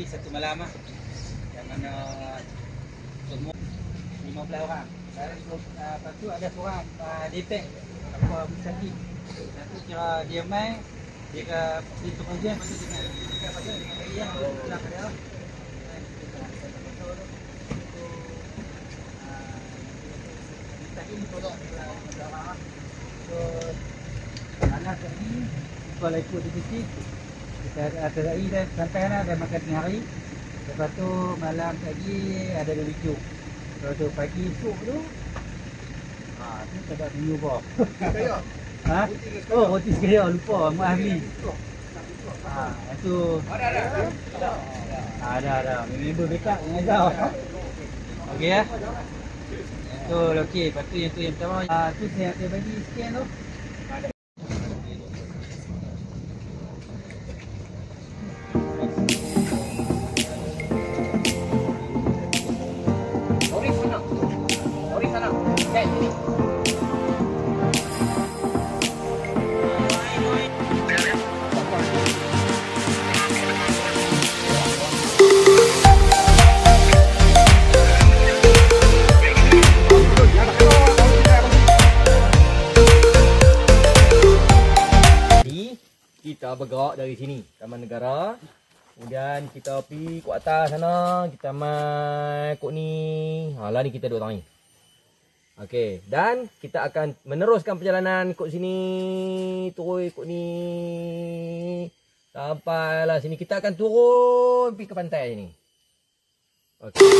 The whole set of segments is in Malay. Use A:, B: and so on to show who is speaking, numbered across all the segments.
A: satu malam lah. Yang mana semua 15 orang. Lepas tu ada seorang Depek apa Musaki. Satu kira dia main, dia ke pintu pengajian, lepas tu dengan dia pulang ke dia. Ini tolong orang. So anak tadi kalau ikut di kita ada lagi dah sampai lah, dah makan tengah hari. Lepas tu malam tadi ada barbecue. Lepas tu pagi esok tu tu tak ada menu apa. Sekaya. Ha? Oh, roti sekaya lupa Mak Ahli. Itu ada. Member backup dengan Azhar. Okey ya. Tu okey, lepas tu yang pertama tu saya bagi scan tu.
B: Kita bergerak dari sini, Taman Negara. Kemudian kita pergi ke atas sana, kita mai kok ni. Lah ni kita duduk tang ni. Okey, dan kita akan meneruskan perjalanan kok sini, terus kok ni. Sampailah sini kita akan turun pergi ke pantai sini. Okey.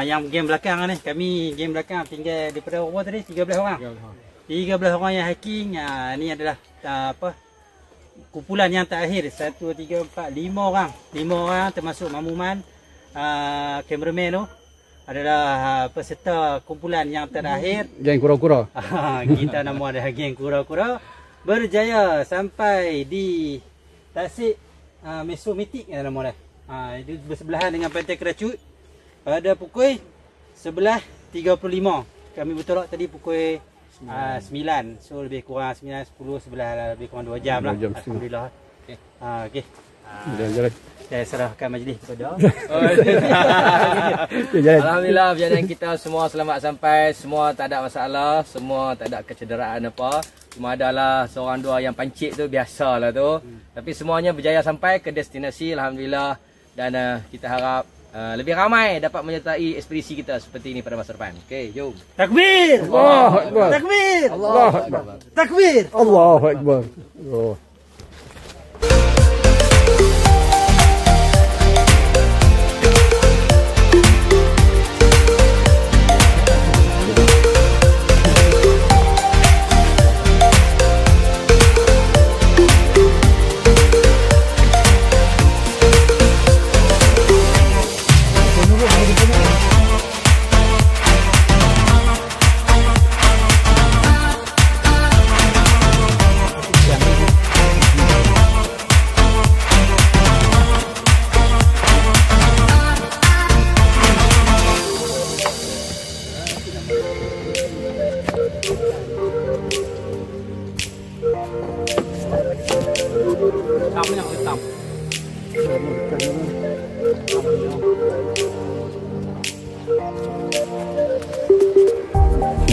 A: Yang game belakang ni, kami game belakang tinggal daripada orang tadi 13 orang. 13 orang yang hiking. Ni adalah kumpulan yang terakhir 1 2 3 4 5 orang. 5 orang termasuk Mamuman, kameraman tu adalah peserta kumpulan yang terakhir.
C: Geng kura-kura.
A: Kita nama adalah geng kura-kura. Berjaya sampai di Tasik Mesomitik nama dia. Itu bersebelahan dengan Pantai Keracut. Pada pukul 11.35. Kami bertolak tadi pukul 9. So lebih kurang 9, 10, 11 lebih kurang 2 jam lah. Alhamdulillah. Okey.
C: Jalan.
A: Saya serahkan majlis kepada.
B: Alhamdulillah perjalanan kita semua selamat sampai, semua tak ada masalah, semua tak ada kecederaan apa. Cuma adalah seorang dua yang pancit tu biasalah tu. Tapi semuanya berjaya sampai ke destinasi alhamdulillah, dan kita harap lebih ramai dapat menyertai ekspedisi kita seperti ini pada masa depan. Okey, jom.
A: Takbir!
C: Allahu Akbar.
A: Takbir!
C: Allahu Akbar.
A: Takbir!
C: Allahu Akbar. Oh.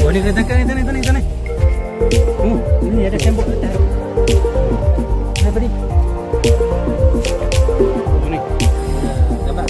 A: Oh, ni kena. Ini ada tembok letak. Apa ni? Oh, ni. Gambar.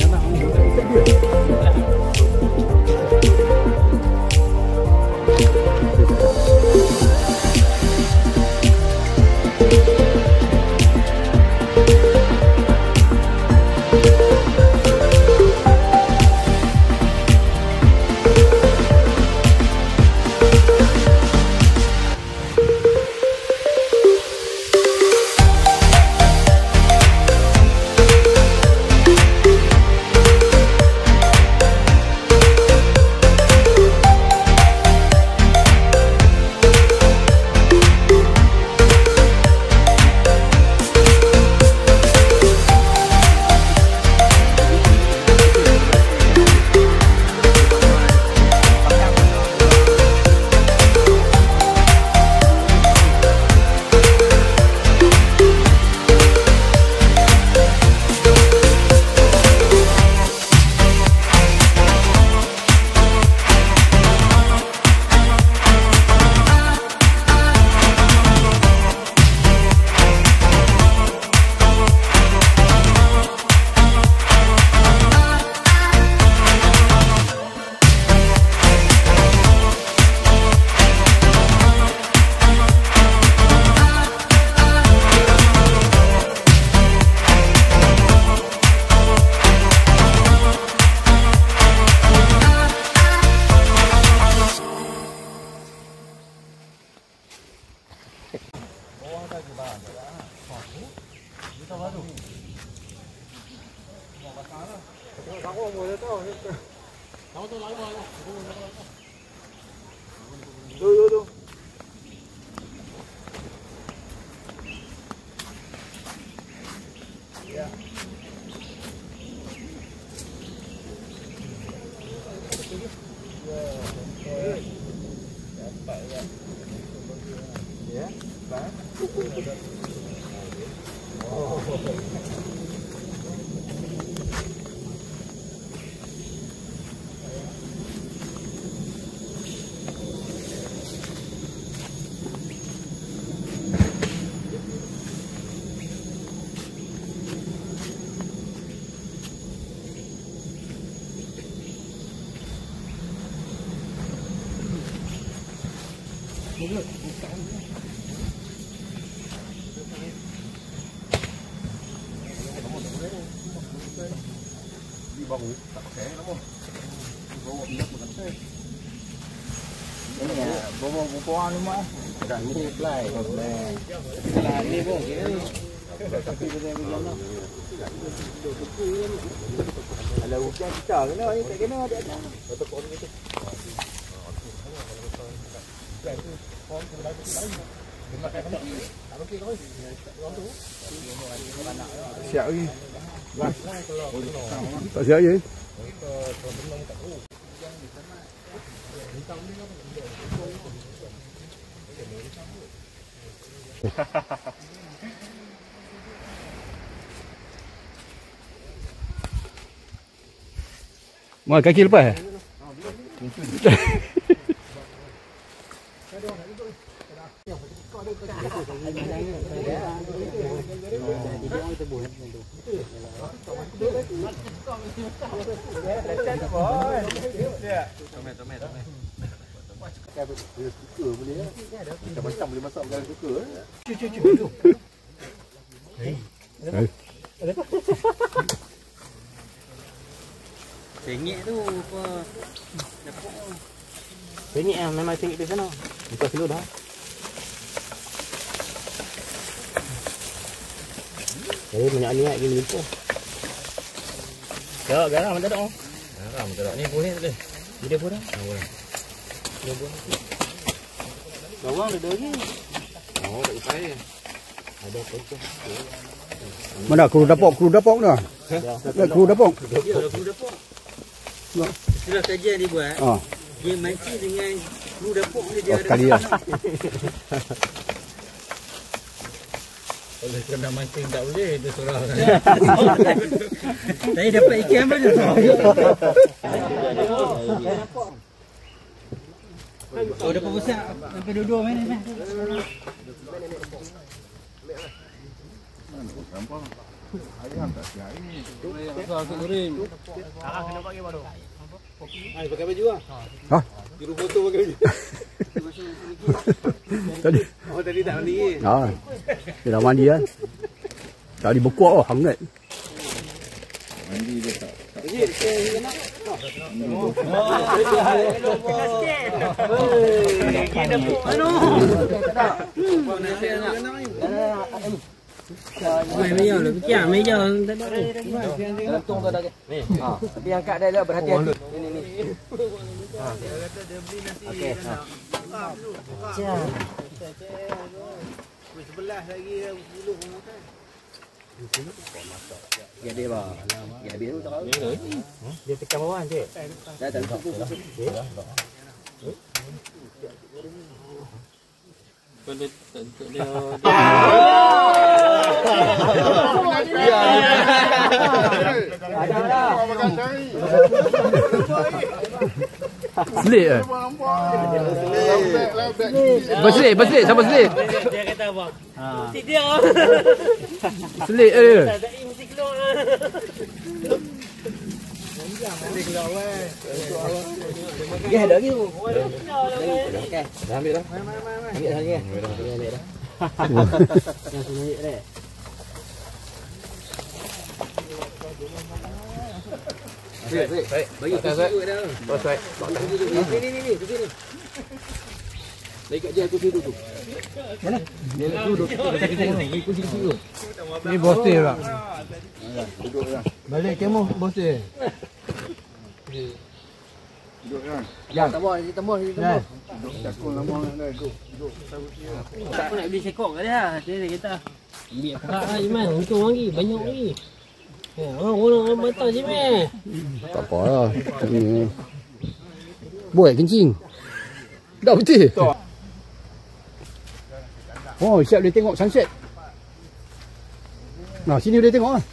C: Siap lagi. Tak siap je. Mau kaki lepas?
D: Macam boleh masak dalam kukur.
A: Sengit tu apa?
E: Sengit lah, memang sengit di sana. Bukan kilo dah. Jadi banyak ni nak gini tu. Garam, garam tak ada.
B: Garam tak ada. Ni boleh tak boleh?
E: Dia pun dah.
B: Boleh.
E: Bawang ada lagi.
B: Oh, tak upaya.
E: Ada pocong.
C: Mana kru dapur dah. Dah kru dapur.
A: Ya, kru dapur. Itulah saja dia buat.
C: Ah.
A: Dia mancing dengan kru dapur dia ada.
C: Sekali lah.
B: Kalau kena mancing tak boleh, dia surah.
A: Saya dapat ikan apa dia? Oh, dapat besar sampai dua-dua main ni.
E: Kena pakai baru. Ai pakai baju ah.
C: Ha?
E: Juru foto pakai baju.
C: Tadi.
E: Oh tadi tak mandi.
C: Ha. Dia dah mandi kan. Tadi berkuat oh hangat.
D: Mandi dia tak.
E: Jadi dia nak.
A: Meja lu, kiam meja tak ada.
B: Gantung tu dah. Ni. Ha, tapi angkat dia lah berhati-hati. Ni. Ha. Okey. Ha.
E: Sebelah lagi buluh makan.
B: Ya dia bah. Ya dia tu tak.
E: Dia tekan bawah cik.
B: Dah tak.
C: Selit eh. Berselit, siapa selit?
E: Dia kata apa? Mesti dia.
C: Selit dia.
E: Tak mesti keluar.
B: Ya ada lagi tu. Okey. Dah ambil dah. Ambil dah lagi. Ambil dah.
E: Yang sunyi dek.
B: Baik. Bagi tu dah.
C: Baik.
B: Ni. Di sini.
E: Lagi kat dia aku suruh tu.
C: Mana?
E: Dia nak duduk. Lagi kursi tu.
C: Ni bos dia lah.
D: Duduk kan.
C: Balik kemo bos dia.
D: Duduk kan.
C: Yang.
E: Tambah.
D: Duduk cakul lama dah. Duduk.
E: Tak nak beli sekok ke dia? Dia kata. Ambil perak lah Jiman. Untung lagi. Banyak lagi. Orang batang Jiman.
C: Tak apa lah. Buat kencing. Dah betul. Oh, siap dia tengok sunset. Nah, sini boleh tengok lah.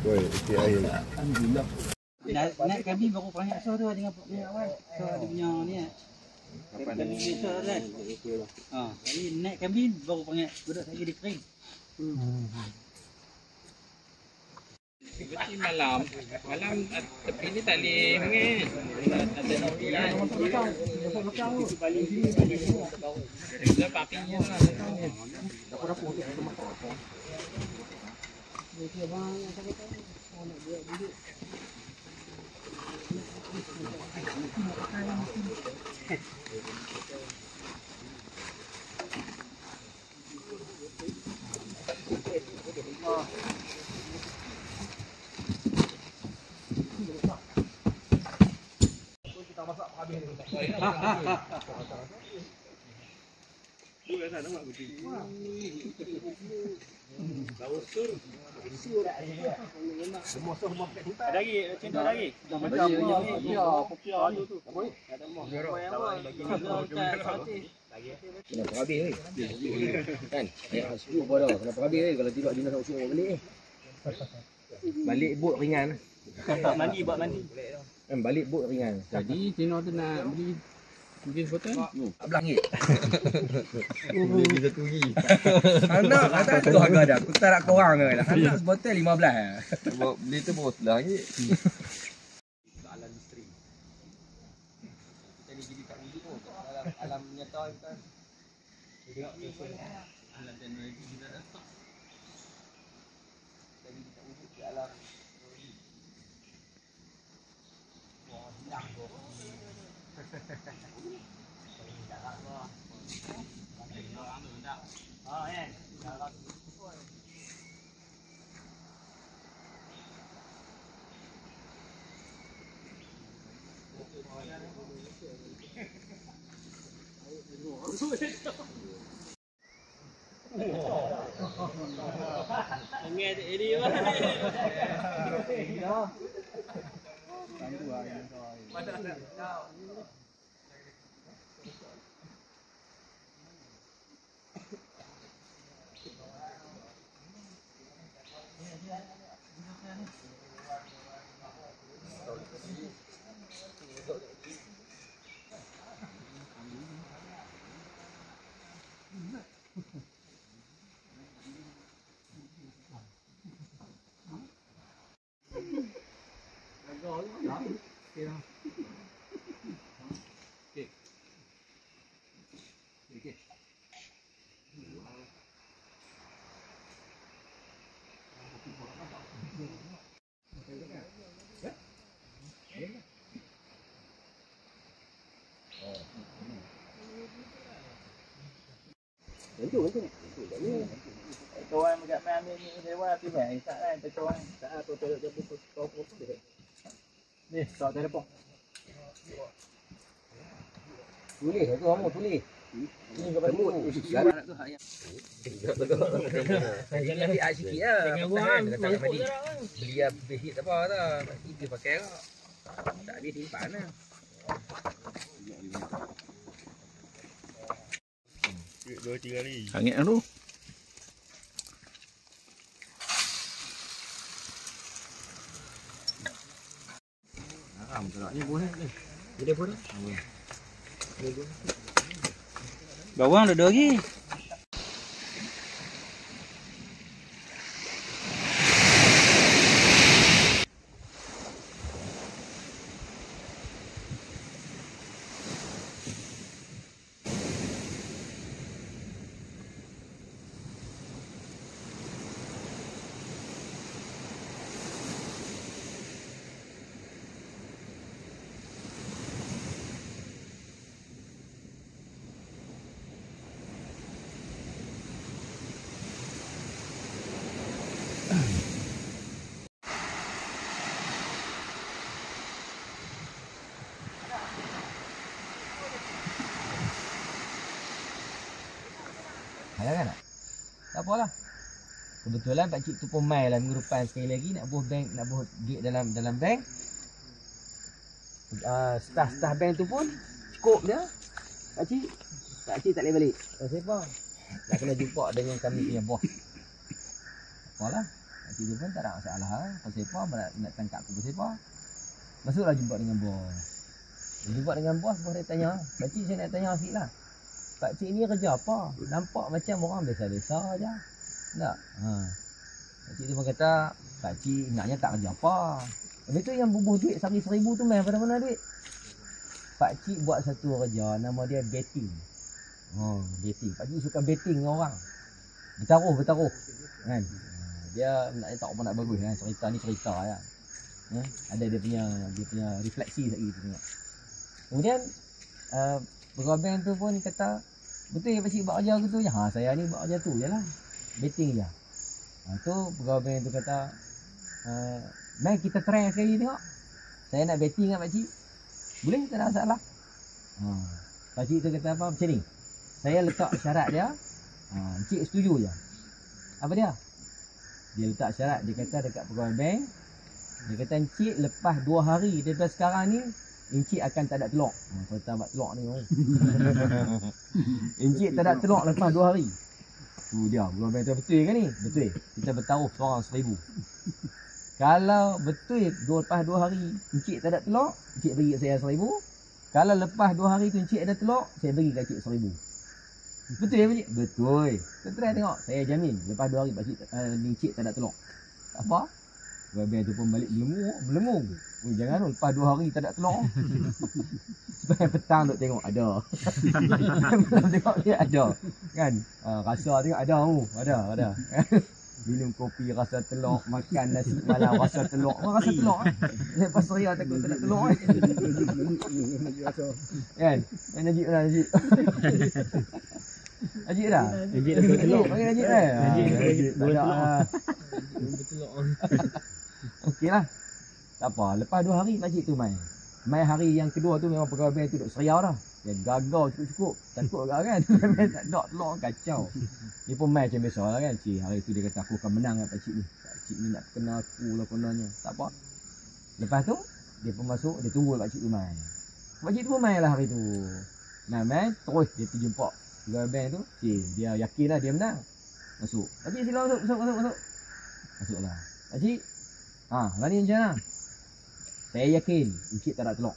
D: Woi, isi air.
A: Naik kabin baru perangai so tu dengan awal. So dia punya ni. Kabin biasa kan. Jadi naik kabin baru perangai budak lagi dia kering.
B: Berarti malam tepi ni tak boleh mengit. Ada nabi kan. Lepas apinya lah.
E: Dapur-dapur tu.
A: Ada lagi, cinta lagi. Macam dia popiah tu. Ada mah.
B: Kenapa habis ni? Kan? Ayat sejuk apa dah. Kenapa habis ni? Kalau tidak Dina nak usung balik ni. Balik bot ringan.
A: Mandi buat mandi.
B: Kan balik bot ringan.
E: Jadi Tino tu nak beli jenis botol.
B: RM14. Beli satu lagi. Anak kata tu harga dah. Aku tak nak korang ke lah. Anak sebotol RM15.
D: Beli tu baru RM11.
B: Soalan misteri. Kita ni jadi kat wujud tu. Alam nyata kita. Tengok alam teknologi kita dah stop. Jadi kita wujud di alam teknologi. Wah, hilang tu.
A: Tuan dekat main ambil ni dewa tu mai tak kan tuan. Tak tu dia pun dia. Ni tak telefon.
B: Tulis tu kamu tulis. Ini kau temu. Sekarang tu hak yang. Saya ambil air sikit lah. Jangan buang. Beli behit apa dah. Itu pakai kau. Tak habis simpan lah.
D: Hangit tu.
B: Haram kalau ni buah ni. Dia pun.
A: Bawang ada lagi.
B: kan tak? Tak apalah. Kebetulan pak cik tu pun mai lah minggu depan sekali lagi nak buh duit dalam bank. Staff bank tu pun cukup dia. Pak cik tak boleh balik. Pasal apa? Nak kena jumpa dengan kami punya bos. Apalah. Pak cik tu pun tak ada masalah. Pasal apa? Nak tangkap aku pasal apa? Masuklah jumpa dengan bos. Jumpa dengan bos dia tanya. Pak cik saya nak tanya sikit lah. Pak cik ni kerja apa? Nampak macam orang biasa-biasa aja. Tak? Pak cik tu pun kata, pak cik naknya tak kerja apa. Habis tu yang bubuh duit sehari 1,000 tu main pada mana duit? Pak cik buat satu kerja, nama dia betting. Betting. Pak cik suka betting dengan orang. Bertaruh. Kan? Dia naknya tak apa nak bagus kan. Cerita ni cerita ya. Ada dia punya refleksi lagi tu tengok. Kemudian pegawai bank tu pun kata, betul ya pak cik buat kerja aku tu je? Saya ni buat kerja tu je lah. Betting je. Tu pegawai bank tu kata, mari kita try sekali tengok. Saya nak betting dengan pak cik. Boleh? Tak ada masalah. Pak cik tu kata apa? Macam ni. Saya letak syarat dia. Cik setuju je. Apa dia? Dia letak syarat. Dia kata dekat pegawai bank. Dia kata encik lepas 2 hari daripada sekarang ni, encik akan tak ada telur. Kalau tak buat telur ni. Encik tak ada telur lepas 2 hari. Tu dia. Pegawai bank tu betul ke ni? Betul. Kita bertaruh seorang 1,000. Kalau betul lepas 2 hari encik tak ada telur, encik bagi kat saya 1,000. Kalau lepas 2 hari tu encik ada telur, saya bagi kat encik 1,000. Betul ya pak cik? Betul. Kita try tengok. Saya jamin lepas 2 hari pak cik encik tak ada telur. Tak apa. Pegawai tu pun balik belemung. Jangan tu lepas 2 hari tak ada telur. Sampai petang duk tengok ada. Tengok dia ada. Kan? Rasa tengok ada. Minum kopi rasa telur, makan nasi malam rasa telur. Rasa telur lepas saya takut tak ada telur kan? Najib dah Najib. Najib dah? Najib dah telur. Panggil Najib dah? Najib dah. Okeylah. Tak apa, lepas 2 hari pakcik tu mai hari yang kedua tu memang pegawai bank tu duk seriau dah. Dia gagal cukup. Takut agak kan. Tak ada telur kacau. Dia pun main macam biasa lah kan. Cik, hari tu dia kata aku akan menang dengan pakcik ni. Pakcik ni nak kenal aku lah kononnya. Tak apa. Lepas tu, dia pun masuk, dia tunggu pakcik tu main. Pakcik tu pun main lah hari tu. Main, terus dia pergi jumpa pegawai bank tu. Cik, dia yakin lah dia menang. Masuk. Pakcik sila masuk. Masuklah. Pakcik, lari macam mana? Saya yakin encik tak ada telur.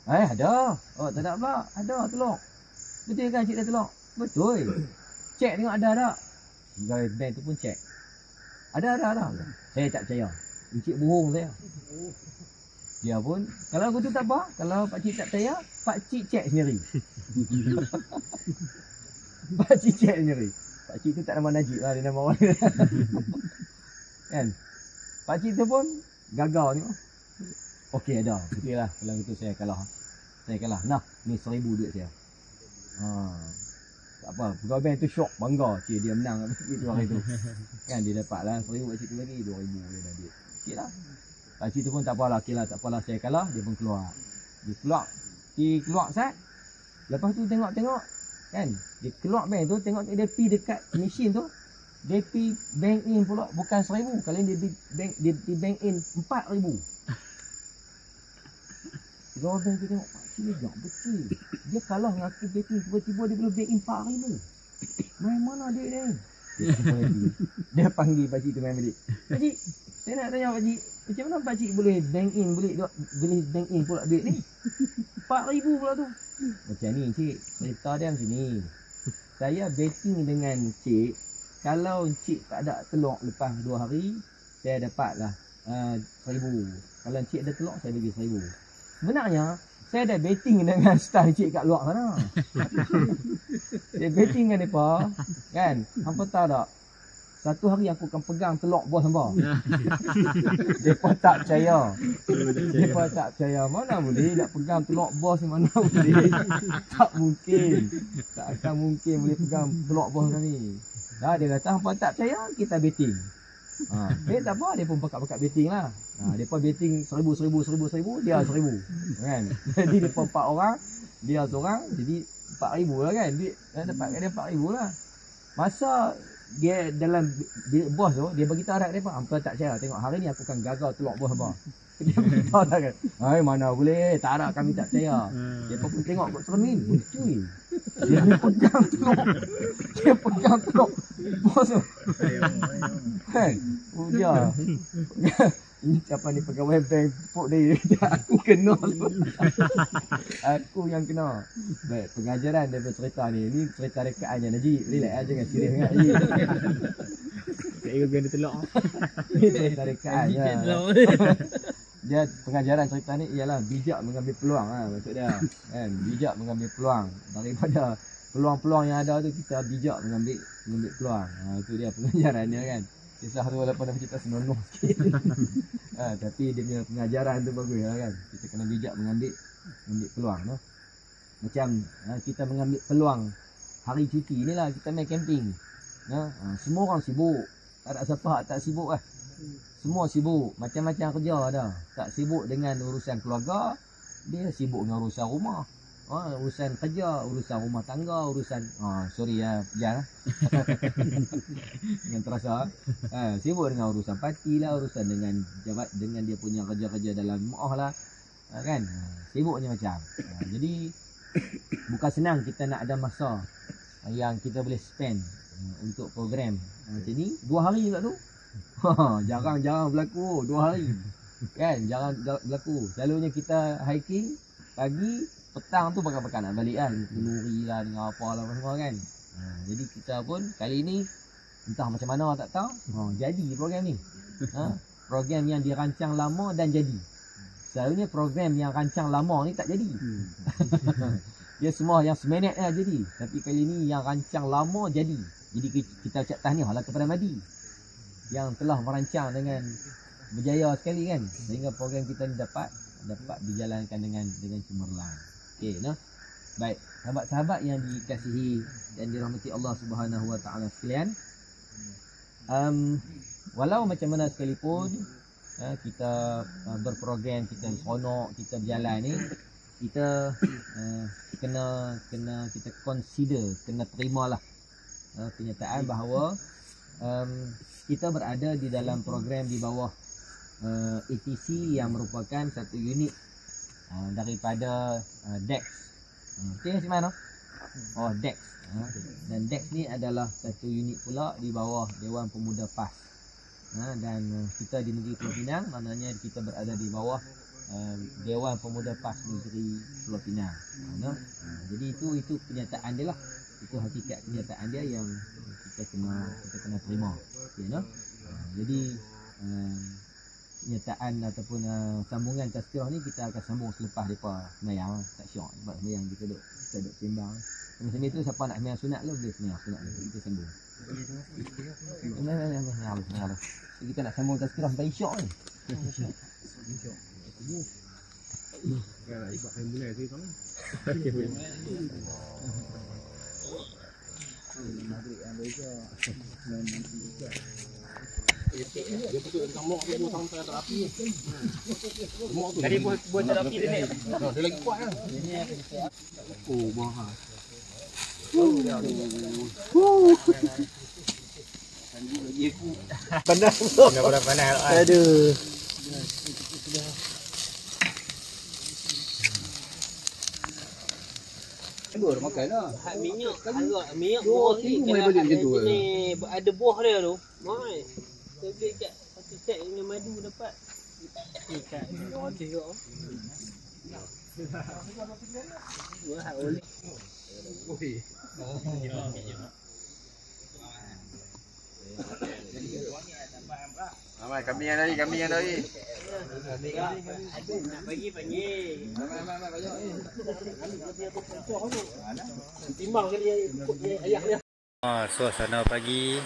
B: Ada. Oh, tak ada pula. Ada telur. Betul kan encik ada telur? Betul. Cek tengok ada tak? Pegawai bank tu pun cek. Ada. Saya tak percaya. Encik bohong saya. Dia pun, kalau aku tu tak apa. Kalau pakcik tak percaya, pakcik cek sendiri. Pakcik cek sendiri. Pakcik tu tak nama Najib lah. Dia nama orang. Kan? Pakcik tu pun gagal tengok. Okey ada. Okey lah. Kalau itu saya kalah. Nah, ni 1,000 duit saya. Tak apa. Pegawai bank tu syok. Bangga. Cik dia menang. Itu hari tu. Kan dia dapat lah 1,000 pakcik tu lagi. 2,000 dia dah duit. Okey lah. Pakcik tu pun tak apalah. Okey lah. Tak apalah saya kalah. Dia pun keluar. Dia keluar sat. Lepas tu tengok. Kan. Dia keluar bank tu. Tengok dia pergi dekat mesin tu. Dia pergi bank in pula. Bukan 1,000. Kali ni dia pergi bank in 4,000. Pegawai bank tu tengok, pakcik ni tak betul. Dia kalah dengan aku betting, tiba-tiba dia boleh bank in 4,000. Main mana duit dia ni? Dia panggil pakcik tu main balik. Pakcik, saya nak tanya pakcik, macam mana pakcik boleh bank in pula duit ni? 4,000 pula tu. Macam ni cik, cerita dia macam ni. Saya betting dengan cik, kalau cik tak ada telur lepas 2 hari, saya dapatlah 1,000. Kalau cik ada telur, saya bagi 1,000. Sebenarnya, saya dah betting dengan staff cik kat luar sana. Saya betting dengan mereka. Kan? Hampa tahu tak? Satu hari aku akan pegang telur bos hampa. Mereka tak percaya. Mereka tak percaya. Mana boleh nak pegang telur bos, mana boleh. Tak mungkin. Tak akan mungkin boleh pegang telur bos kami. Dia kata hampa tak percaya, kita betting. Tak apa, dia pun pakat-pakat betting lah. Dia pun betting 1,000, dia 1,000. Kan? Jadi dia pun 4 orang, dia seorang, jadi 4,000 lah kan. Dia dapat dia 4,000 lah. Masa dia dalam bilik bos tu, dia bagi tahu dah depa, hampa tak percaya. Tengok hari ni aku akan gagal telok bos hampa. Dia beritahu dah kan. Hai mana boleh, tak ada kami tak percaya. Depa pun tengok kat cermin, cuy. Dia pegang telok. Dia pegang telok bos tu. Kan? Ujar. Ini siapa ni pegawai bank tepuk dia. Aku kena tu. Aku yang kena. Baik, pengajaran daripada cerita ni. Ini cerita rekaan je Najib. Relax aja, jangan serius sangat Najib.
E: Tak ingat biar dia telok.
B: Ini cerita rekaan je. Dia pengajaran cerita ni ialah bijak mengambil peluang maksud dia. Kan? Bijak mengambil peluang. Daripada peluang-peluang yang ada tu, kita bijak mengambil peluang. Itu dia pengajarannya kan. Kisah tu walaupun dah cerita senonoh sikit. Tapi dia punya pengajaran tu bagus lah kan. Kita kena bijak mengambil peluang. No? Macam kita mengambil peluang hari cuti ni lah, kita main camping. No? Semua orang sibuk. Tak ada siapa tak sibuk lah. Semua sibuk. Macam-macam kerja ada. Tak sibuk dengan urusan keluarga. Dia sibuk dengan urusan rumah. Urusan kerja, urusan rumah tangga, urusan sorry pejan dengan terasa sibuk dengan urusan parti lah, urusan dengan dengan dia punya kerja-kerja dalam rumah lah, kan, sibuknya macam. Jadi bukan senang kita nak ada masa yang kita boleh spend untuk program macam ni 2 hari juga tu. Jarang-jarang berlaku 2 hari kan, jarang berlaku. Selalunya kita hiking pagi, petang tu bakal-bakal nak balik kan, kenduri lah dengan apa lah semua kan. Jadi kita pun kali ni entah macam mana tak tahu, jadi program ni. Program yang dirancang lama dan jadi. Selalunya program yang rancang lama ni tak jadi. Dia semua yang seminit lah jadi. Tapi kali ni yang rancang lama jadi. Jadi kita ucap tahniah lah kepada Madi yang telah merancang dengan berjaya sekali kan, sehingga program kita ni dapat dijalankan dengan cemerlang. Okey, nah. Baik, sahabat-sahabat yang dikasihi dan dirahmati Allah Subhanahu Wa Taala sekalian. Walau macam mana sekalipun kita berprogram, kita seronok, kita berjalan ni, kita kena kita consider, kena terimalah kenyataan bahawa kita berada di dalam program di bawah ATC yang merupakan satu unit daripada DEX. Okey, macam mana? DEX. Dan DEX ni adalah satu unit pula di bawah Dewan Pemuda PAS. Dan kita di negeri Pulau Pinang, maknanya kita berada di bawah Dewan Pemuda PAS Negeri Pulau Pinang. Jadi itu kenyataan dia lah. Itu hakikat kenyataan dia yang kita kena terima. Okey, no? Jadi kenyataan ataupun sambungan tazkirah ni kita akan sambung selepas depa sembahyang. Tak syok sebab sembahyang kita duk sembang. Macam itu siapa nak sembahyang sunat lu boleh sembahyang sunat lu, kita sambung. Nah. Kita nak sambung tazkirah sampai syok ni.
E: Dari buat terapi dia ni.
D: Dia lagi kuat lah.
E: Mahal.
C: Panas.
E: Panas.
C: Aduh.
A: Dah makan dah.
E: Minyak buah ni
D: balik macam tu.
E: Ni ada buah dia tu. Mai. Saya beli kat satu set dengan madu dapat. Ikat orang tengok. Wah, oleh.
D: Ramai kami yang dari.
E: Nak bagi. Timbang kali ayah dia.
F: Suasana pagi,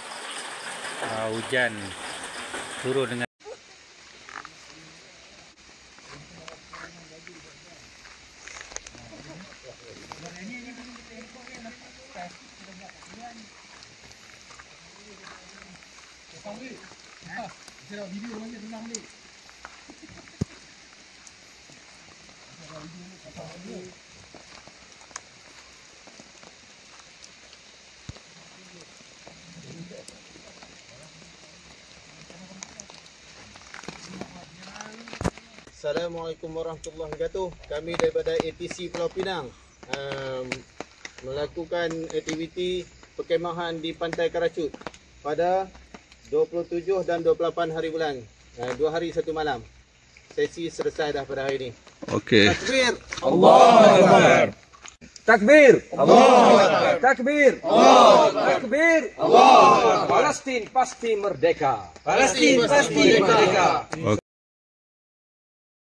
F: hujan turun dengan
G: Assalamualaikum warahmatullahi wabarakatuh. Kami daripada ATC Pulau Pinang melakukan aktiviti perkemahan di Pantai Karacut pada 27 dan 28 hari bulan. 2 hari 1 malam. Sesi selesai dah pada hari ini.
C: Okey.
G: Takbir!
D: Allahu Akbar.
B: Takbir.
D: Akbar.
B: Takbir. Takbir. Palestin pasti merdeka.
D: Palestin pasti merdeka.